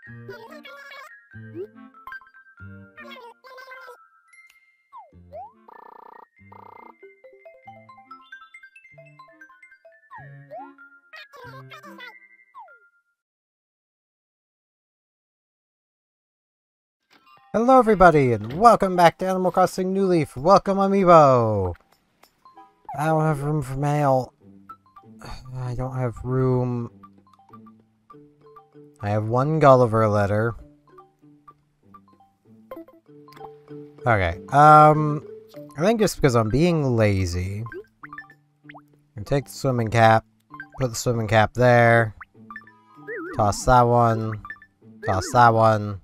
Hello everybody, and welcome back to Animal Crossing New Leaf. Welcome, Amiibo! I don't have room for mail. I don't have room. I have one Gulliver letter. Okay, I think just because I'm being lazy. I'm gonna take the swimming cap, put the swimming cap there, toss that one, toss that one.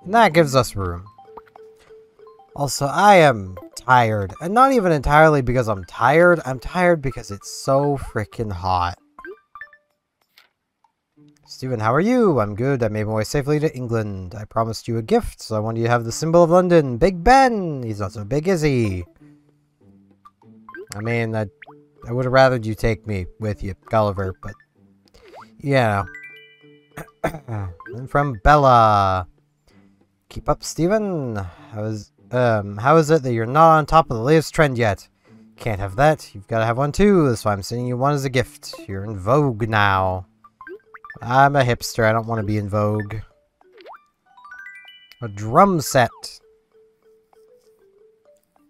And that gives us room. Also, I am tired. And not even entirely because I'm tired because it's so freaking hot. Stephen, how are you? I'm good. I made my way safely to England. I promised you a gift, so I wanted you to have the symbol of London. Big Ben! He's not so big, is he? I mean, I would have rathered you take me with you, Gulliver, but... yeah. And from Bella... Keep up, Steven. How is it that you're not on top of the latest trend yet? Can't have that. You've got to have one too. That's why I'm sending you one as a gift. You're in vogue now. I'm a hipster. I don't want to be in vogue. A drum set.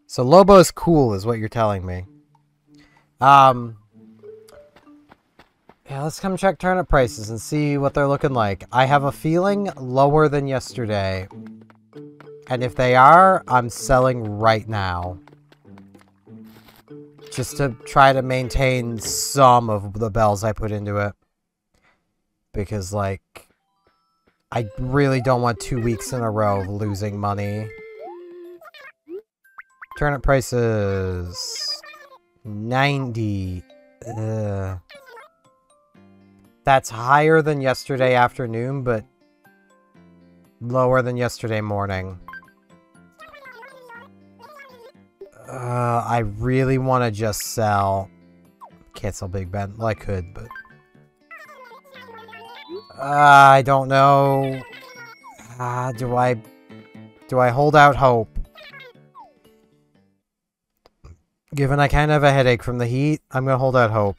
So Lobo is cool, is what you're telling me. Yeah, let's come check turnip prices and see what they're looking like. I have a feeling lower than yesterday. And if they are, I'm selling right now. Just to try to maintain some of the bells I put into it. Because, like, I really don't want 2 weeks in a row of losing money. Turnip prices. 90. That's higher than yesterday afternoon, but lower than yesterday morning. I really want to just sell... Can't sell Big Ben. Well, I could, but... I don't know. Do I hold out hope? Given I kind of have a headache from the heat, I'm gonna hold out hope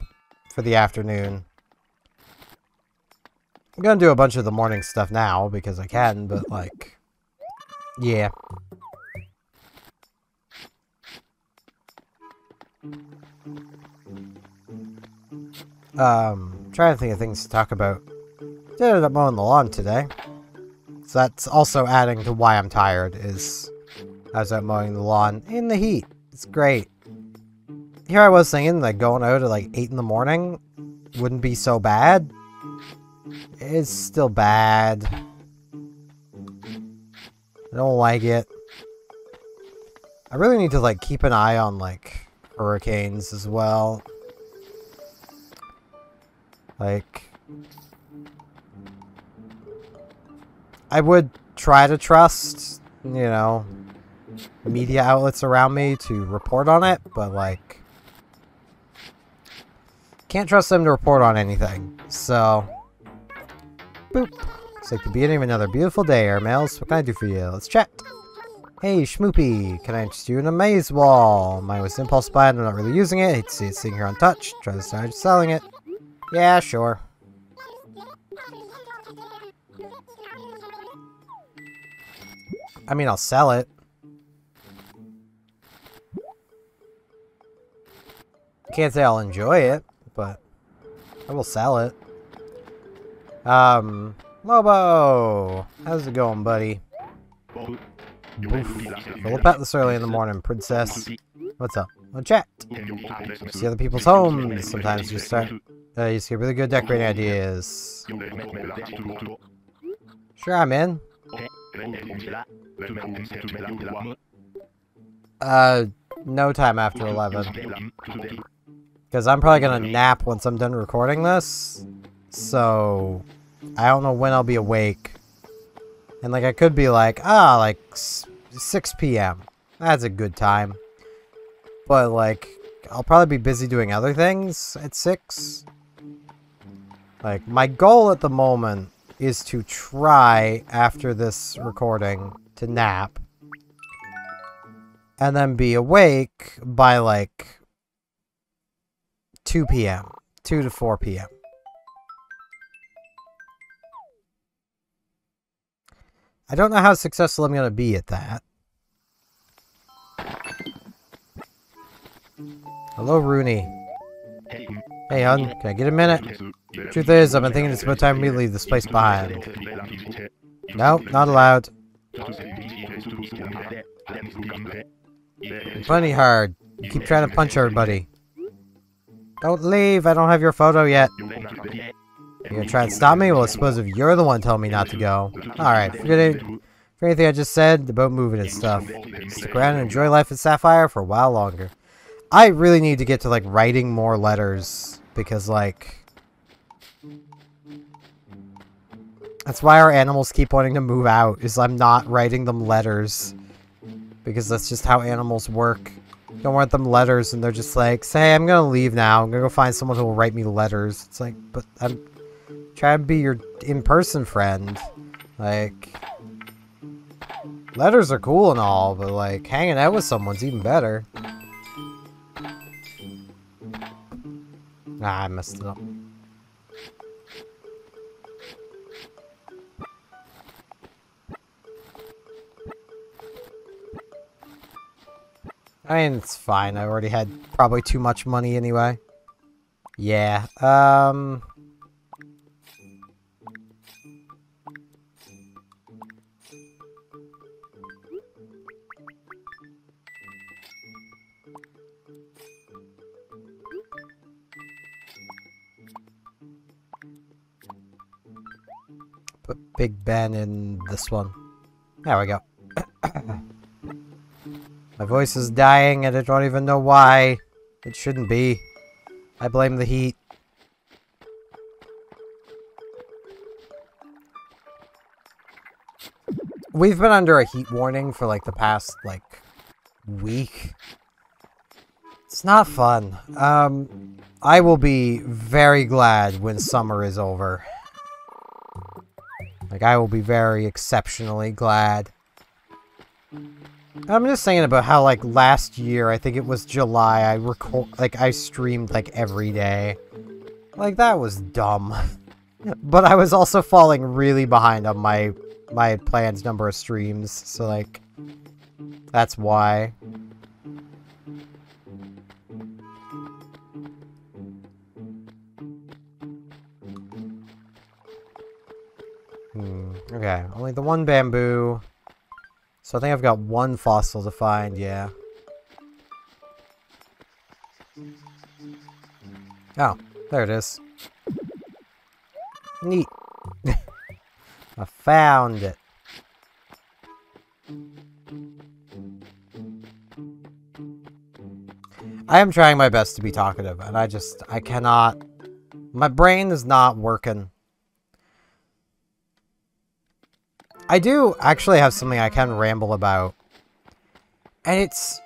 for the afternoon. I'm gonna do a bunch of the morning stuff now, because I can, but, like... yeah. Trying to think of things to talk about. Did end up mowing the lawn today. So that's also adding to why I'm tired, is... I was out mowing the lawn in the heat. It's great. Here I was thinking, like, going out at, like, 8 in the morning wouldn't be so bad. It's still bad. I don't like it. I really need to, like, keep an eye on, like, hurricanes as well. Like... I would try to trust, you know, media outlets around me to report on it, but, like... can't trust them to report on anything, so... boop. Looks like the beginning of another beautiful day, Airmails. What can I do for you? Let's chat. Hey, Schmoopy. Can I interest you in a maze wall? Mine was impulse buy and I'm not really using it. Hate to see it sitting here untouched. Try to start selling it. Yeah, sure. I mean, I'll sell it. Can't say I'll enjoy it, but I will sell it. Lobo! How's it going, buddy? We'll pet this early in the morning, princess. What's up? We'll chat. See other people's homes. Sometimes you start... you just get really good decorating ideas. Sure, I'm in. No time after 11. Because I'm probably gonna nap once I'm done recording this. So... I don't know when I'll be awake. And, like, I could be like, like, 6 p.m. That's a good time. But, like, I'll probably be busy doing other things at 6. Like, my goal at the moment is to try, after this recording, to nap. And then be awake by, like, 2 p.m. 2 to 4 p.m. I don't know how successful I'm gonna be at that. Hello, Rooney. Hey, hon, can I get a minute? Truth is, I've been thinking it's about time we leave this place behind. No, not allowed. Funny hard. You keep trying to punch everybody. Don't leave, I don't have your photo yet. You gonna try and stop me? Well, I suppose if you're the one telling me not to go. Alright, forget anything I just said about moving and stuff. Stick around and enjoy life at Sapphire for a while longer. I really need to get to, like, writing more letters. Because, like... That's why our animals keep wanting to move out, is I'm not writing them letters. Because that's just how animals work. Don't write them letters, and they're just like, say, I'm gonna leave now. I'm gonna go find someone who will write me letters. It's like, but I'm trying to be your in-person friend. Like... Letters are cool and all, but, like, hanging out with someone's even better. Ah, I messed it up. I mean, it's fine. I already had probably too much money anyway. Yeah, put Big Ben in this one. There we go. My voice is dying and I don't even know why. It shouldn't be. I blame the heat. We've been under a heat warning for like the past, like, week. It's not fun. I will be very glad when summer is over. Like, I will be very exceptionally glad. I'm just saying about how, like, last year, I think it was July, I streamed, like, every day. Like, that was dumb. But I was also falling really behind on my planned number of streams, so, like, that's why. Okay, only the one bamboo. So I think I've got one fossil to find, yeah. Oh, there it is. Neat. I found it. I am trying my best to be talkative, and I cannot... My brain is not working. I do actually have something I can ramble about. And it's...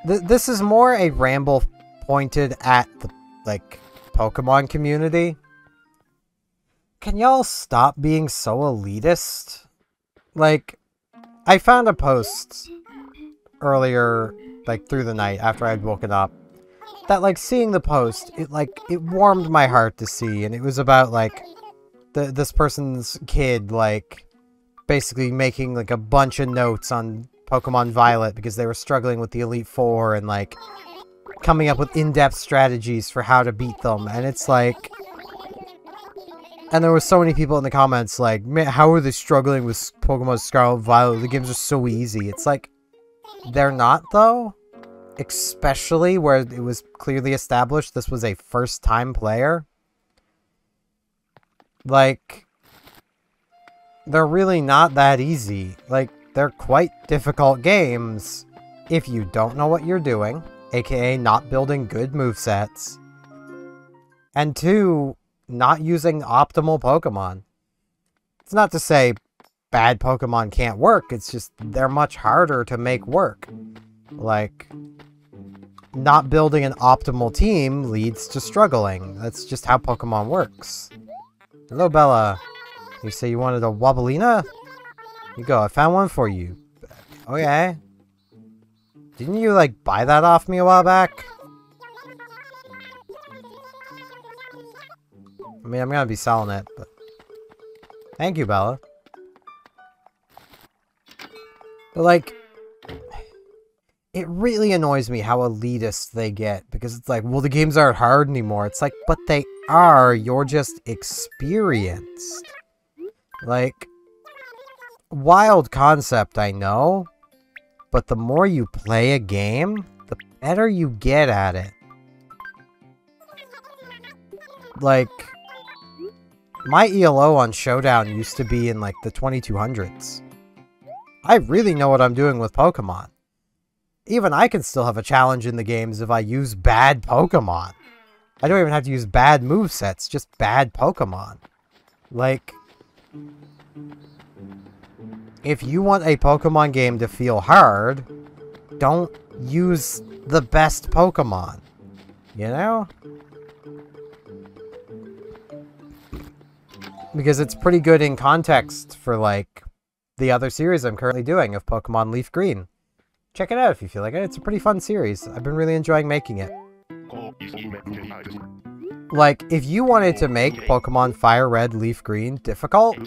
This is more a ramble pointed at the, like, Pokemon community. Can y'all stop being so elitist? Like, I found a post earlier, like, through the night after I'd woken up. That, like, seeing the post, it warmed my heart to see. And it was about, like... this person's kid, like, basically making, like, a bunch of notes on Pokemon Violet because they were struggling with the Elite Four and, like, coming up with in-depth strategies for how to beat them. And it's like... And there were so many people in the comments like, man, how are they struggling with Pokemon Scarlet and Violet? The games are so easy. It's like, they're not, though. Especially where it was clearly established this was a first-time player. Like, they're really not that easy. Like, they're quite difficult games if you don't know what you're doing, aka not building good movesets, and 2, not using optimal Pokemon. It's not to say bad Pokemon can't work, it's just they're much harder to make work. Like, not building an optimal team leads to struggling. That's just how Pokemon works. Hello, Bella. You say you wanted a Wobblina? You go, I found one for you. Okay. Didn't you, like, buy that off me a while back? I mean, I'm gonna be selling it, but... Thank you, Bella. But, like... It really annoys me how elitist they get, because it's like, well, the games aren't hard anymore. It's like, but they are. You're just experienced. Like... Wild concept, I know. But the more you play a game, the better you get at it. Like... My ELO on Showdown used to be in, like, the 2200s. I really know what I'm doing with Pokemon. Even I can still have a challenge in the games if I use bad Pokemon. I don't even have to use bad movesets, just bad Pokemon. Like... If you want a Pokemon game to feel hard, don't use the best Pokemon. You know? Because it's pretty good in context for, like, the other series I'm currently doing of Pokemon Leaf Green. Check it out if you feel like it. It's a pretty fun series. I've been really enjoying making it. Like, if you wanted to make Pokemon Fire Red, Leaf Green difficult,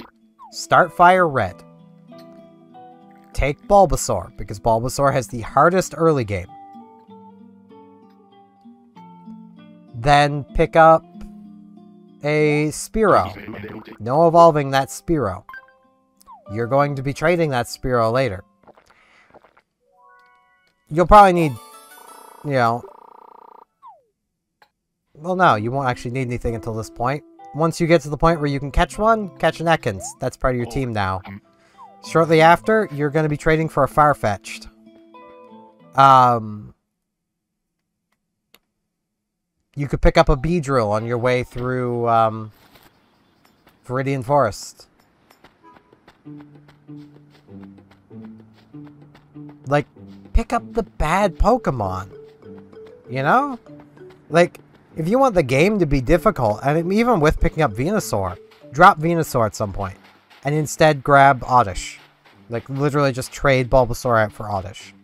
start Fire Red. Take Bulbasaur, because Bulbasaur has the hardest early game. Then pick up a Spearow. No evolving that Spearow. You're going to be trading that Spearow later. You'll probably need, you know... Well, no, you won't actually need anything until this point. Once you get to the point where you can catch one, catch an Ekans. That's part of your team now. Shortly after, you're going to be trading for a Farfetch'd. You could pick up a Beedrill on your way through, Viridian Forest. Like, pick up the bad Pokemon. You know? Like, if you want the game to be difficult, and even with picking up Venusaur, drop Venusaur at some point. And instead grab Oddish. Like, literally just trade Bulbasaur out for Oddish.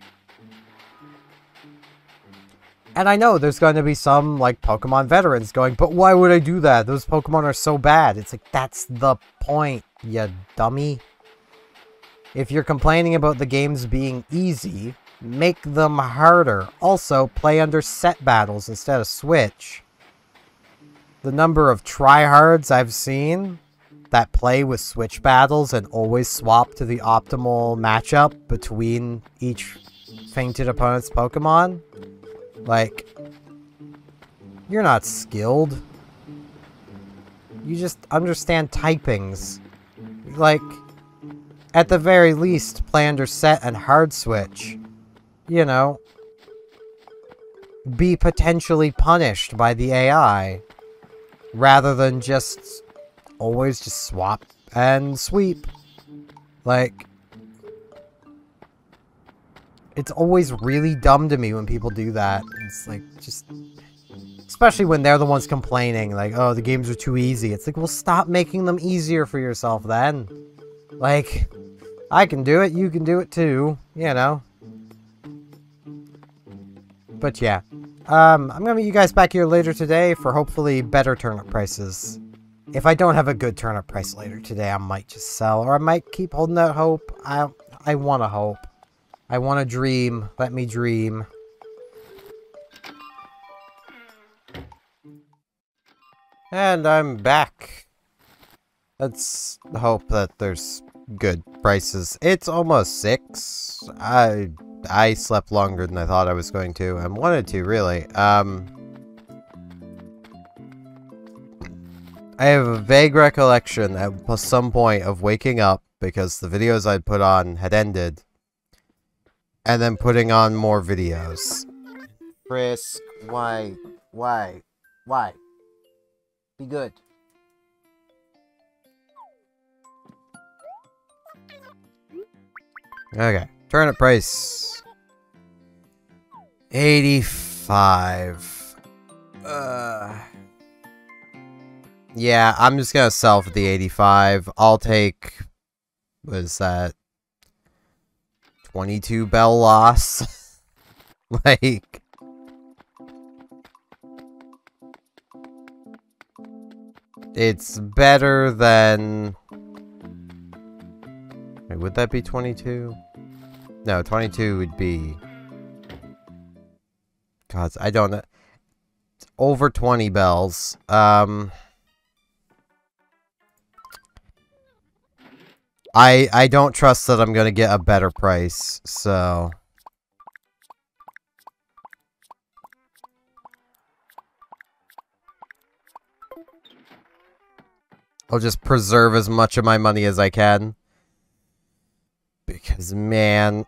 And I know there's going to be some, like, Pokemon veterans going, but why would I do that? Those Pokemon are so bad. It's like, that's the point, you dummy. If you're complaining about the games being easy, make them harder. Also, play under set battles instead of Switch. The number of tryhards I've seen that play with Switch battles and always swap to the optimal matchup between each fainted opponent's Pokemon. Like, you're not skilled. You just understand typings. Like, at the very least, play under set and hard switch. You know, be potentially punished by the AI. Rather than just always just swap and sweep. Like, it's always really dumb to me when people do that. It's like, just... Especially when they're the ones complaining, like, oh, the games are too easy. It's like, well, stop making them easier for yourself then. Like, I can do it, you can do it too, you know. But yeah. I'm gonna meet you guys back here later today for hopefully better turnip prices. If I don't have a good turnip price later today, I might just sell, or I might keep holding out hope. I want to hope. I want to dream. Let me dream. And I'm back. Let's hope that there's good prices. It's almost 6. I slept longer than I thought I was going to, and wanted to, really. I have a vague recollection at some point of waking up because the videos I'd put on had ended. And then putting on more videos. Frisk, why? Be good. Okay, turnip price. 85. Yeah, I'm just gonna sell for the 85. I'll take... What is that? 22 bell loss? Like... It's better than... Wait, would that be 22? No, 22 would be... God, I don't know. It's over 20 bells. I don't trust that I'm gonna get a better price, so... I'll just preserve as much of my money as I can. Because, man...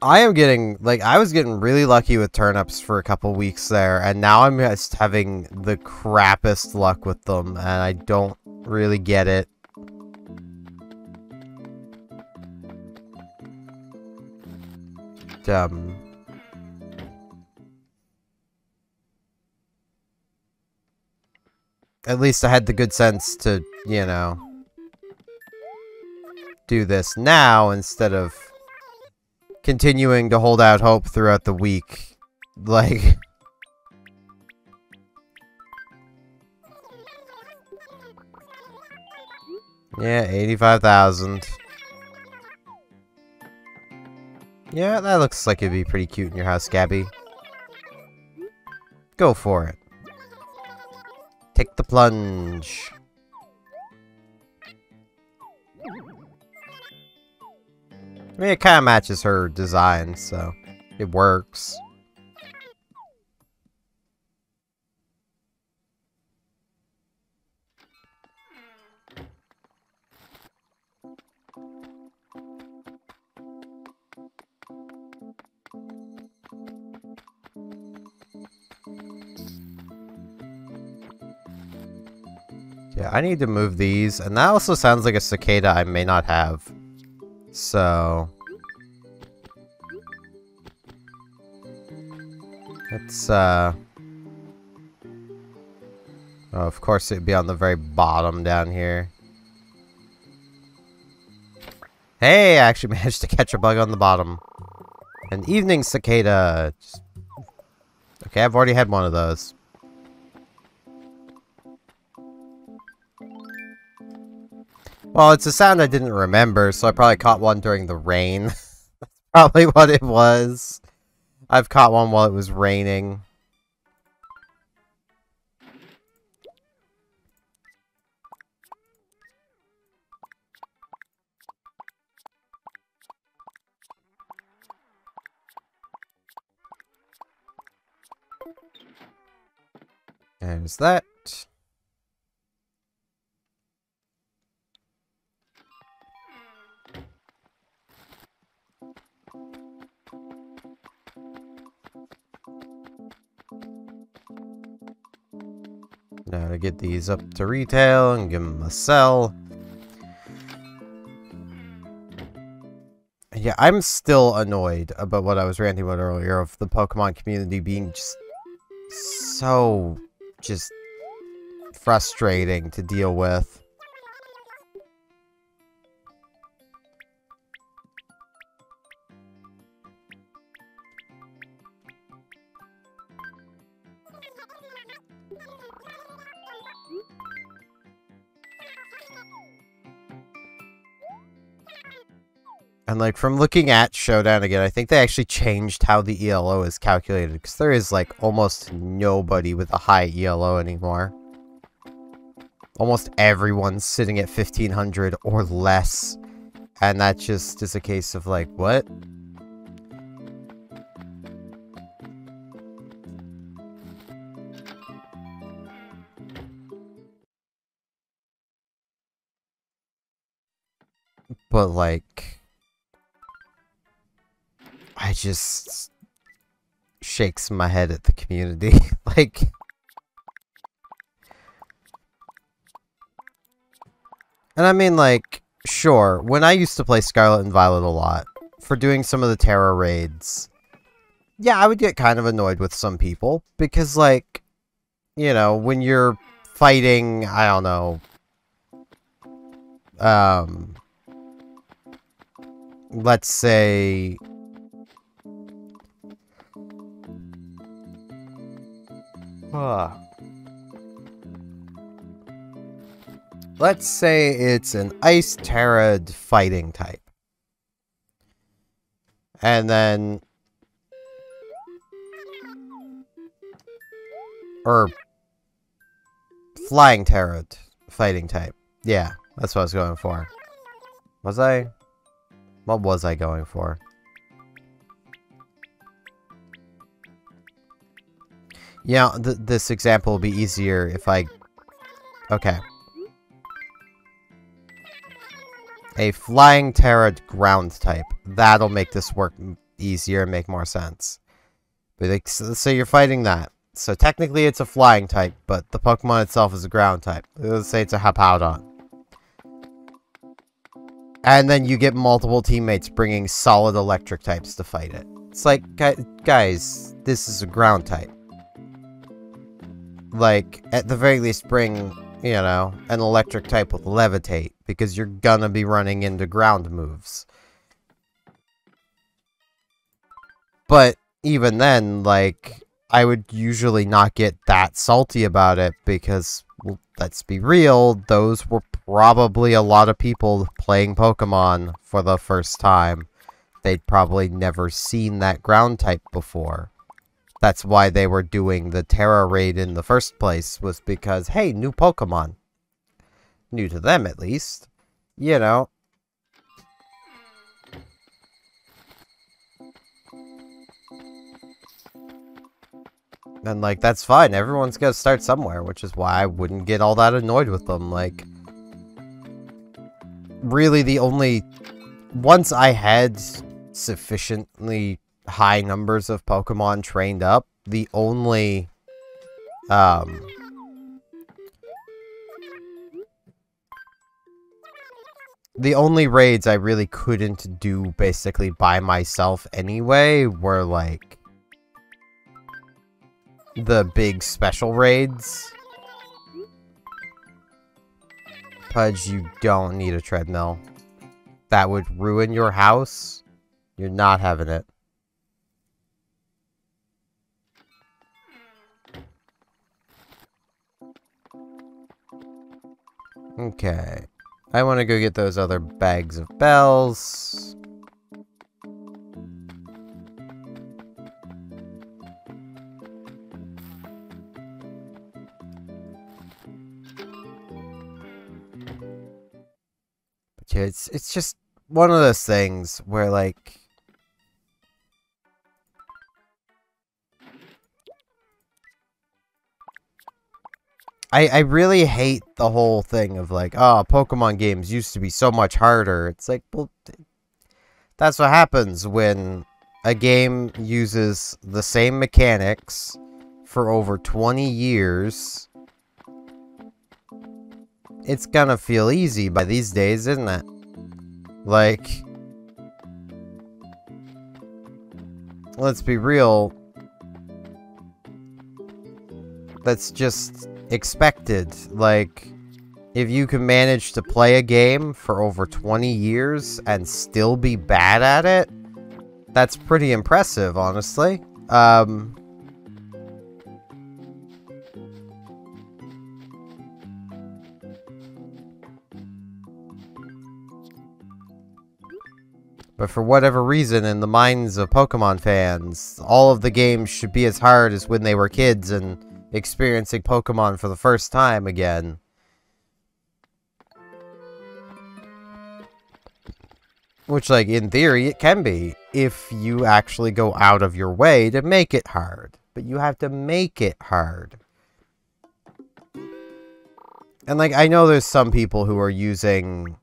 I am getting, like, I was getting really lucky with turnips for a couple weeks there, and now I'm just having the crappiest luck with them, and I don't really get it. At least I had the good sense to, you know, do this now instead of continuing to hold out hope throughout the week. Like... Yeah, 85,000. Yeah, that looks like it'd be pretty cute in your house, Gabby. Go for it. Take the plunge. I mean, it kind of matches her design, so it works. Yeah, I need to move these, and that also sounds like a cicada I may not have. So... It's, Oh, of course it'd be on the very bottom down here. Hey, I actually managed to catch a bug on the bottom. An evening cicada. Okay, I've already had one of those. Well, it's a sound I didn't remember, so I probably caught one during the rain. That's probably what it was. I've caught one while it was raining. There's that. Now to get these up to retail and give them a sell. Yeah, I'm still annoyed about what I was ranting about earlier of the Pokemon community being just so just frustrating to deal with. And, like, from looking at Showdown again, I think they actually changed how the ELO is calculated, because there is, like, almost nobody with a high ELO anymore. Almost everyone's sitting at 1,500 or less, and that just is a case of, like, what? But, like... I just shakes my head at the community. Like, and I mean, like, sure, when I used to play Scarlet and Violet a lot, for doing some of the Terra raids, yeah, I would get kind of annoyed with some people, because, like, you know, when you're fighting, I don't know, let's say, let's say it's an Ice Terrad fighting type. And then... Or... Flying Terrad fighting type. Yeah, that's what I was going for. Was I? What was I going for? Yeah, this example will be easier if I... Okay. A Flying Terrad ground type. That'll make this work easier and make more sense. But like, so you're fighting that. So technically it's a flying type, but the Pokemon itself is a ground type. Let's say it's a Hippowdon. And then you get multiple teammates bringing solid electric types to fight it. It's like, guys, this is a ground type. Like, at the very least bring... You know, an electric type with Levitate, because you're gonna be running into ground moves. But even then, like, I would usually not get that salty about it, because, well, let's be real, those were probably a lot of people playing Pokemon for the first time. They'd probably never seen that ground type before. That's why they were doing the Terra raid in the first place, was because, hey, new Pokemon. New to them, at least. You know. And, like, that's fine. Everyone's gonna start somewhere, which is why I wouldn't get all that annoyed with them. Like, really the only... Once I had sufficiently... high numbers of Pokemon trained up, the only raids I really couldn't do basically by myself anyway were like the big special raids. Pudge, you don't need a treadmill. That would ruin your house. You're not having it. Okay. I want to go get those other bags of bells. But yeah, it's just one of those things where, like... I really hate the whole thing of like, oh, Pokemon games used to be so much harder. It's like, well, that's what happens when a game uses the same mechanics for over 20 years. It's gonna feel easy by these days, isn't it? Like, let's be real. That's just... expected. Like, if you can manage to play a game for over 20 years and still be bad at it, that's pretty impressive, honestly. But for whatever reason, in the minds of Pokemon fans, all of the games should be as hard as when they were kids and experiencing Pokemon for the first time again. Which, like, in theory, it can be, if you actually go out of your way to make it hard. But you have to make it hard. And, like, I know there's some people who are using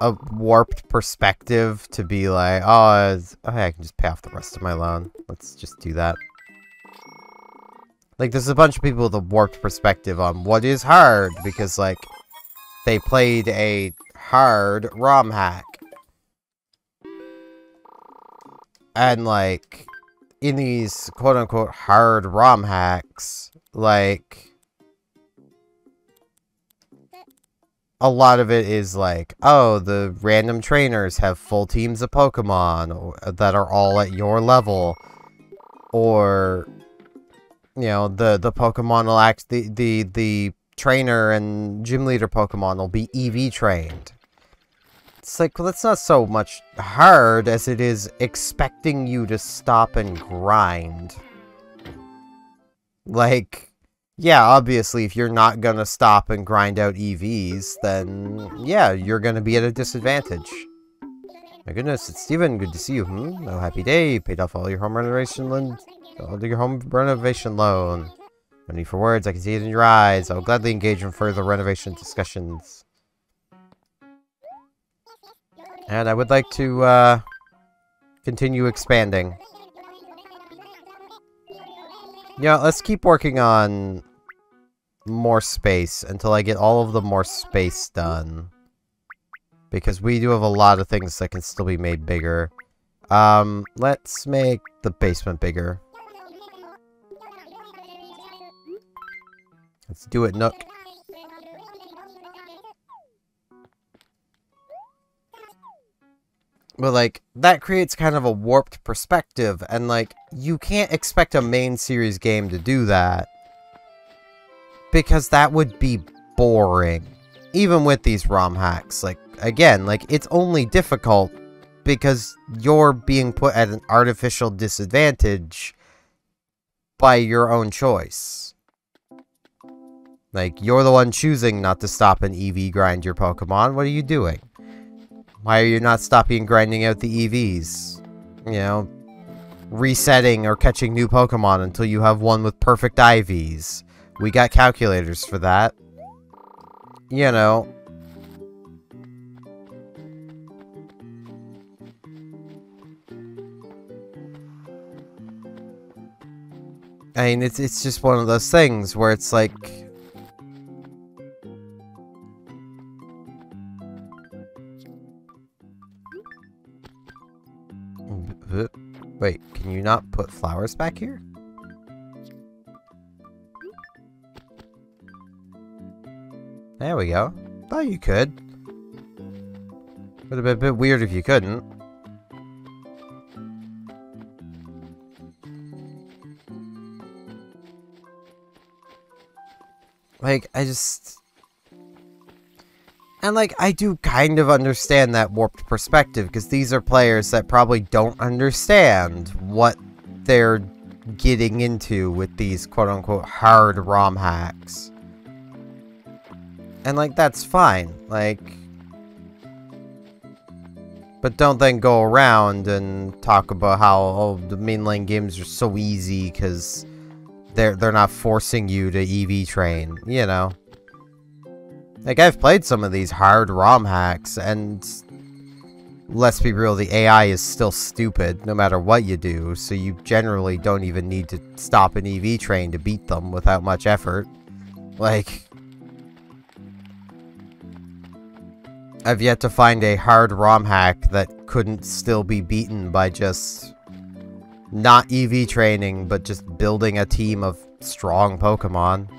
a warped perspective to be like, oh, okay, I can just pay off the rest of my loan. Let's just do that. Like, there's a bunch of people with a warped perspective on what is hard, because, like, they played a hard ROM hack. And, like, in these quote-unquote hard ROM hacks, like, a lot of it is like, oh, the random trainers have full teams of Pokemon that are all at your level, or you know, the Pokemon will act the trainer and gym leader Pokemon will be EV trained. It's like, well, that's not so much hard as it is expecting you to stop and grind. Like, yeah, obviously, if you're not gonna stop and grind out EVs, then, yeah, you're gonna be at a disadvantage. My goodness, it's Steven. Good to see you. Oh, happy day. You paid off all your home renovation loan. All your home renovation loan. No need for words. I can see it in your eyes. I will gladly engage in further renovation discussions. And I would like to, continue expanding. Yeah, let's keep working on more space until I get all of the more space done. Because we do have a lot of things that can still be made bigger. Let's make the basement bigger. Let's do it, Nook. But, like, that creates kind of a warped perspective, and, like, you can't expect a main series game to do that. Because that would be boring. Even with these ROM hacks, like, again, like, it's only difficult because you're being put at an artificial disadvantage by your own choice. Like, you're the one choosing not to stop and EV grind your Pokemon. What are you doing? Why are you not stopping and grinding out the EVs? You know, resetting or catching new Pokemon until you have one with perfect IVs. We got calculators for that. You know. I mean, it's just one of those things where it's like... Wait, can you not put flowers back here? There we go. Thought you could. Would have been a bit weird if you couldn't. Like, I just... And, like, I do kind of understand that warped perspective, because these are players that probably don't understand what they're getting into with these quote-unquote hard ROM hacks. And, like, that's fine. Like... But don't then go around and talk about how, oh, the mainline games are so easy, because they're not forcing you to EV train, you know? Like, I've played some of these hard ROM hacks, and let's be real, the AI is still stupid, no matter what you do, so you generally don't even need to stop an EV train to beat them without much effort. Like, I've yet to find a hard ROM hack that couldn't still be beaten by just not EV training, but just building a team of strong Pokemon.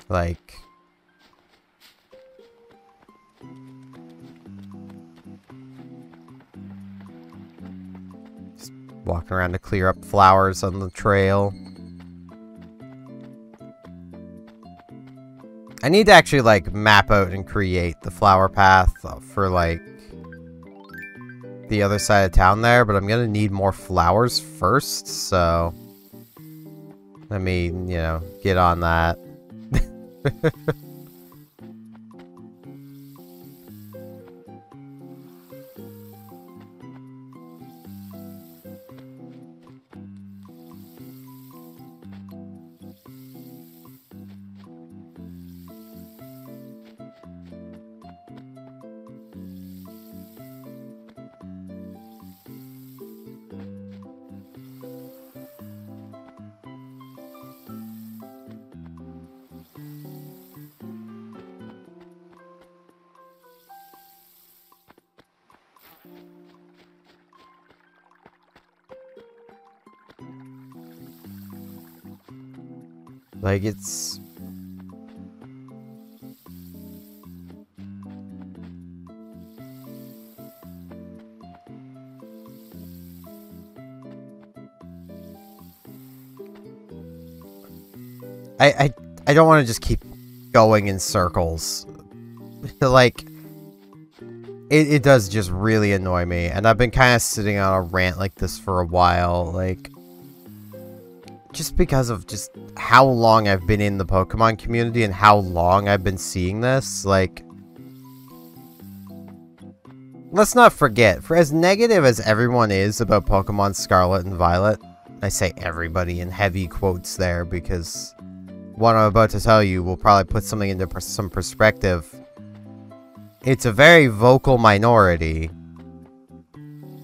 Like... just walking around to clear up flowers on the trail. I need to actually, like, map out and create the flower path for, like, the other side of town there, but I'm gonna need more flowers first, so... let me, you know, get on that. Like, it's... I don't want to just keep going in circles. Like, it does just really annoy me, and I've been kind of sitting on a rant like this for a while, like, just because of just how long I've been in the Pokemon community and how long I've been seeing this, like, let's not forget, for as negative as everyone is about Pokemon Scarlet and Violet, I say everybody in heavy quotes there because what I'm about to tell you will probably put something into some perspective. It's a very vocal minority.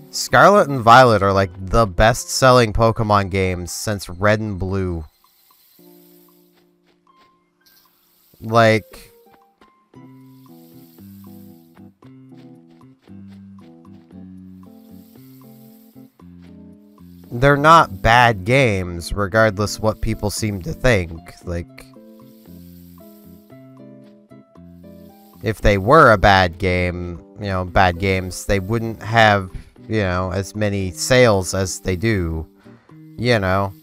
Scarlet and Violet are like the best-selling Pokemon games since Red and Blue. Like... they're not bad games, regardless what people seem to think. Like... if they were a bad game, you know, bad games, they wouldn't have, you know, as many sales as they do. You know,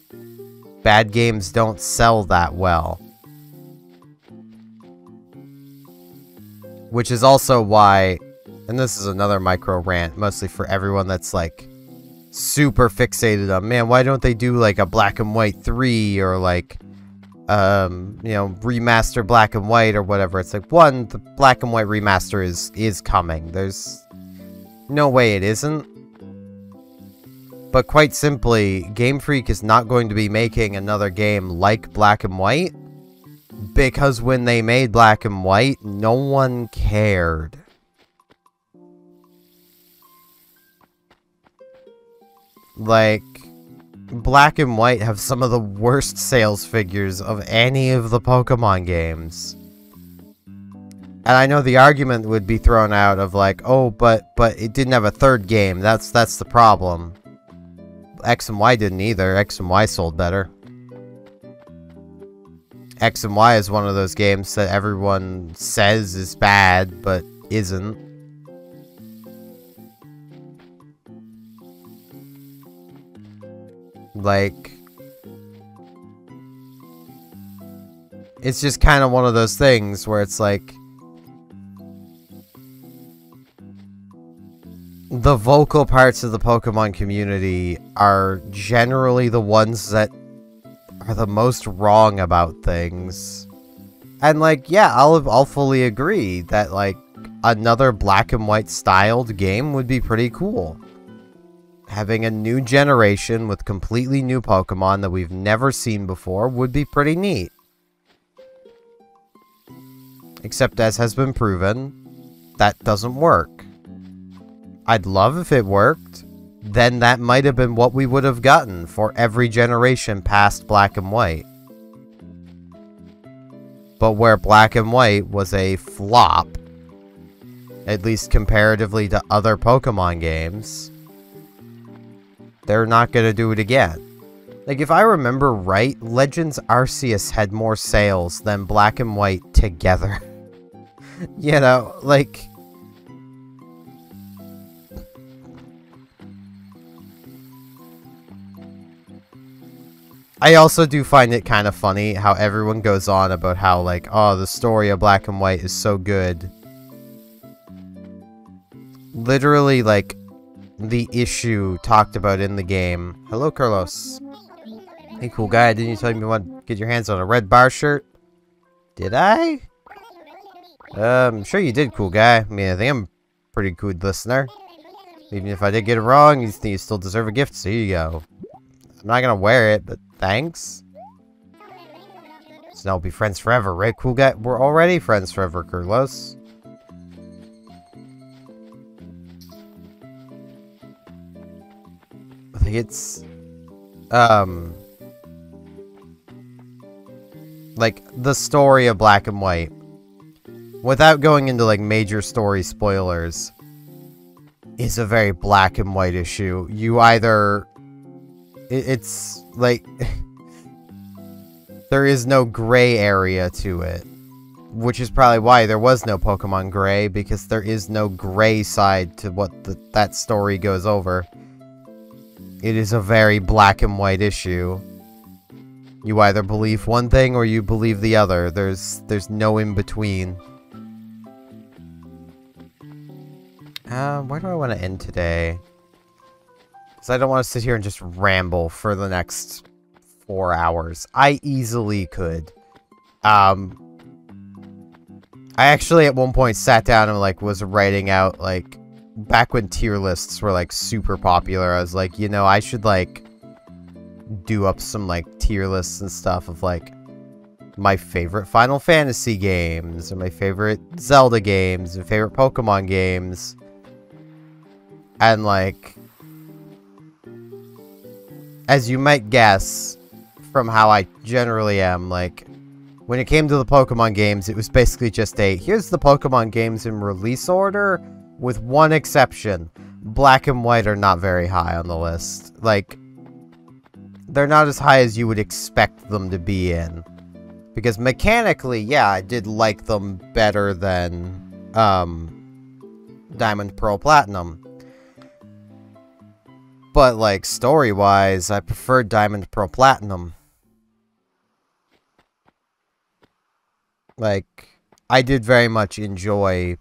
bad games don't sell that well. Which is also why, and this is another micro rant, mostly for everyone that's like super fixated on, man, why don't they do like a Black and White 3 or like, you know, remaster Black and White or whatever. It's like, one, the Black and White remaster is coming. There's no way it isn't. But quite simply, Game Freak is not going to be making another game like Black and White, because when they made Black and White, no one cared. Like, Black and White have some of the worst sales figures of any of the Pokemon games. And I know the argument would be thrown out of like, oh, but it didn't have a third game. That's the problem. X and Y didn't either. X and Y sold better. X and Y is one of those games that everyone says is bad, but isn't. Like, it's just kind of one of those things where it's like, the vocal parts of the Pokemon community are generally the ones that are the most wrong about things. And like, yeah, I'll fully agree that like another Black and White styled game would be pretty cool. Having a new generation with completely new Pokemon that we've never seen before would be pretty neat. Except, as has been proven, that doesn't work. I'd love if it worked. Then that might have been what we would have gotten for every generation past Black and White. But where Black and White was a flop, at least comparatively to other Pokemon games, they're not going to do it again. Like, if I remember right, Legends Arceus had more sales than Black and White together. You know, like... I also do find it kind of funny how everyone goes on about how, like, oh, the story of Black and White is so good. Literally, like, the issue talked about in the game. Hello, Carlos. Hey, cool guy, didn't you tell me you want to get your hands on a red bar shirt? Did I? Sure you did, cool guy. I mean, I think I'm a pretty good listener. Even if I did get it wrong, you think you still deserve a gift, so here you go. I'm not gonna wear it, but thanks. So now we'll be friends forever, right, cool guy? We're already friends forever, Carlos. I think it's... like, the story of Black and White. Without going into, like, major story spoilers, is a very Black and White issue. You either... It's, like... There is no gray area to it. Which is probably why there was no Pokemon Gray, because there is no gray side to what that story goes over. It is a very black and white issue. You either believe one thing or you believe the other. There's no in between. Where do I want to end today? Because I don't want to sit here and just ramble for the next 4 hours. I easily could. I actually at one point sat down and like was writing out like back when tier lists were like super popular. I was like, you know, I should like do up some like tier lists and stuff of like my favorite Final Fantasy games or my favorite Zelda games and favorite Pokemon games. And like, as you might guess from how I generally am, like, when it came to the Pokemon games, it was basically just here's the Pokemon games in release order, with one exception. Black and White are not very high on the list. Like, they're not as high as you would expect them to be in. Because mechanically, yeah, I did like them better than, Diamond, Pearl, Platinum. But, like, story-wise, I preferred Diamond, Pearl, Platinum. Like, I did very much enjoy,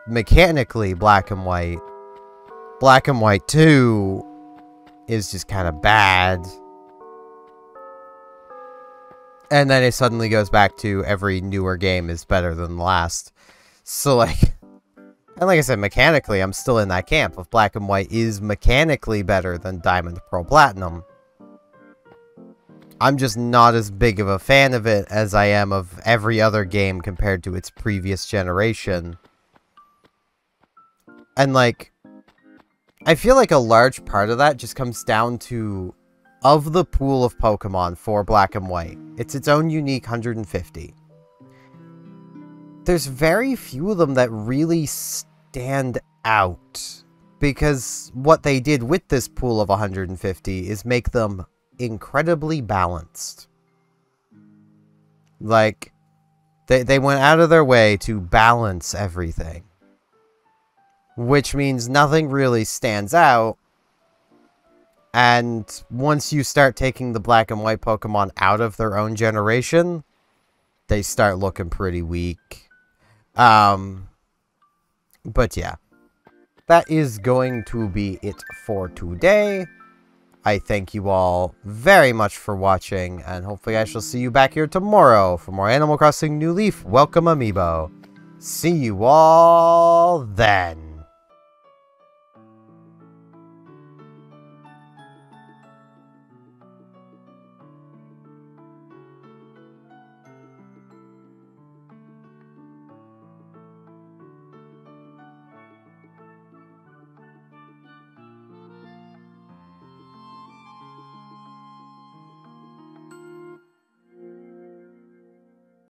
mechanically, Black and White. Black and White 2 is just kind of bad. And then it suddenly goes back to every newer game is better than the last. So, like, and like I said, mechanically, I'm still in that camp of Black and White is mechanically better than Diamond, Pearl, Platinum. I'm just not as big of a fan of it as I am of every other game compared to its previous generation. And, like, I feel like a large part of that just comes down to, of the pool of Pokemon for Black and White, it's its own unique 150. There's very few of them that really stand out, because what they did with this pool of 150 is make them incredibly balanced. Like, they went out of their way to balance everything. Which means nothing really stands out. And once you start taking the Black and White Pokemon out of their own generation, they start looking pretty weak. But yeah. That is going to be it for today. I thank you all very much for watching, and hopefully I shall see you back here tomorrow for more Animal Crossing New Leaf Welcome Amiibo. See you all then.